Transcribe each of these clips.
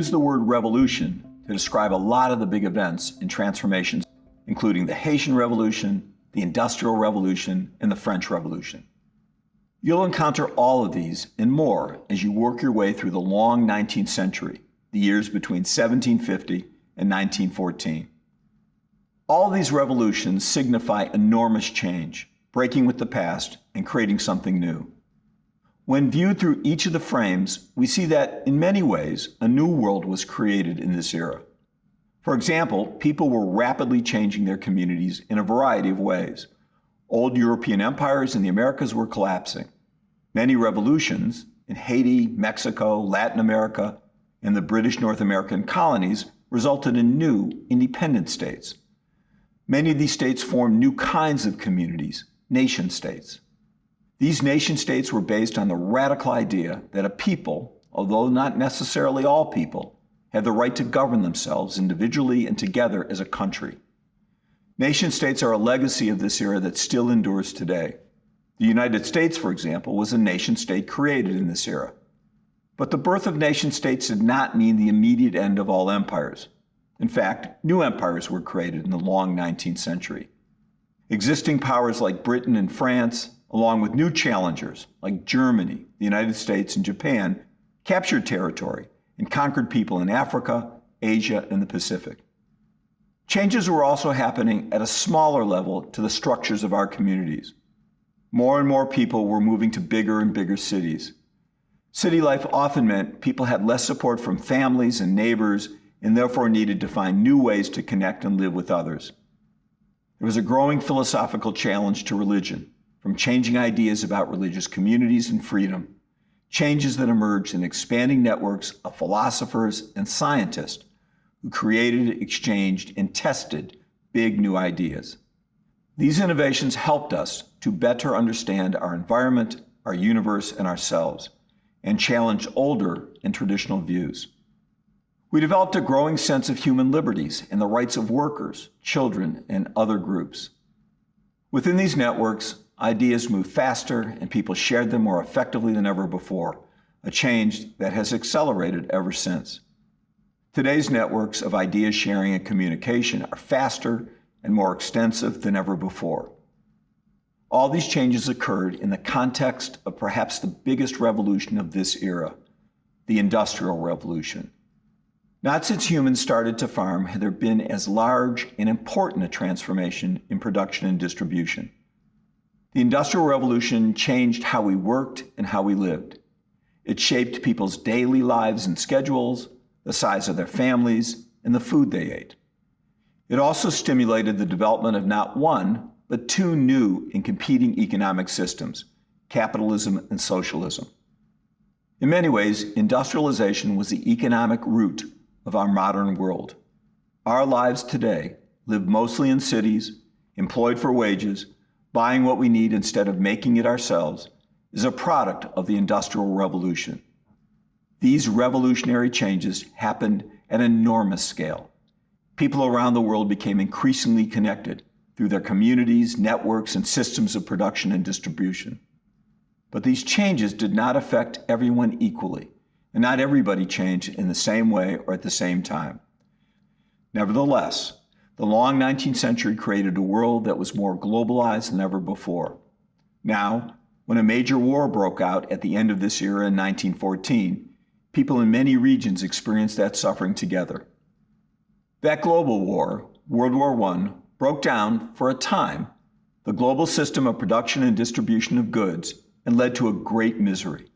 use the word revolution to describe a lot of the big events and transformations, including the Haitian Revolution, the Industrial Revolution, and the French Revolution. You'll encounter all of these and more as you work your way through the long 19th century, the years between 1750 and 1914. All of these revolutions signify enormous change, breaking with the past and creating something new. When viewed through each of the frames, we see that, in many ways, a new world was created in this era. For example, people were rapidly changing their communities in a variety of ways. Old European empires in the Americas were collapsing. Many revolutions in Haiti, Mexico, Latin America, and the British North American colonies resulted in new independent states. Many of these states formed new kinds of communities, nation states. These nation states were based on the radical idea that a people, although not necessarily all people, had the right to govern themselves individually and together as a country. Nation states are a legacy of this era that still endures today. The United States, for example, was a nation state created in this era. But the birth of nation states did not mean the immediate end of all empires. In fact, new empires were created in the long 19th century. Existing powers like Britain and France, along with new challengers like Germany, the United States, and Japan, captured territory and conquered people in Africa, Asia, and the Pacific. Changes were also happening at a smaller level to the structures of our communities. More and more people were moving to bigger and bigger cities. City life often meant people had less support from families and neighbors and therefore needed to find new ways to connect and live with others. There was a growing philosophical challenge to religion, from changing ideas about religious communities and freedom, changes that emerged in expanding networks of philosophers and scientists who created, exchanged, and tested big new ideas. These innovations helped us to better understand our environment, our universe, and ourselves, and challenged older and traditional views. We developed a growing sense of human liberties and the rights of workers, children, and other groups. Within these networks, ideas moved faster and people shared them more effectively than ever before, a change that has accelerated ever since. Today's networks of idea sharing and communication are faster and more extensive than ever before. All these changes occurred in the context of perhaps the biggest revolution of this era, the Industrial Revolution. Not since humans started to farm had there been as large and important a transformation in production and distribution. The Industrial Revolution changed how we worked and how we lived. It shaped people's daily lives and schedules, the size of their families, and the food they ate. It also stimulated the development of not one, but two new and competing economic systems, capitalism and socialism. In many ways, industrialization was the economic root of our modern world. Our lives today, lived mostly in cities, employed for wages, buying what we need instead of making it ourselves, is a product of the Industrial Revolution. These revolutionary changes happened at an enormous scale. People around the world became increasingly connected through their communities, networks, and systems of production and distribution. But these changes did not affect everyone equally, and not everybody changed in the same way or at the same time. Nevertheless, the long 19th century created a world that was more globalized than ever before. Now, when a major war broke out at the end of this era in 1914, people in many regions experienced that suffering together. That global war, World War I, broke down, for a time, the global system of production and distribution of goods and led to a great misery.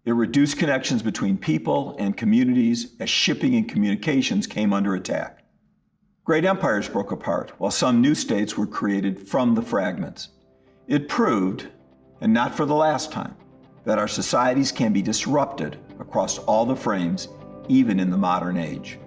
It reduced connections between people and communities as shipping and communications came under attack. Great empires broke apart, while some new states were created from the fragments. It proved, and not for the last time, that our societies can be disrupted across all the frames, even in the modern age.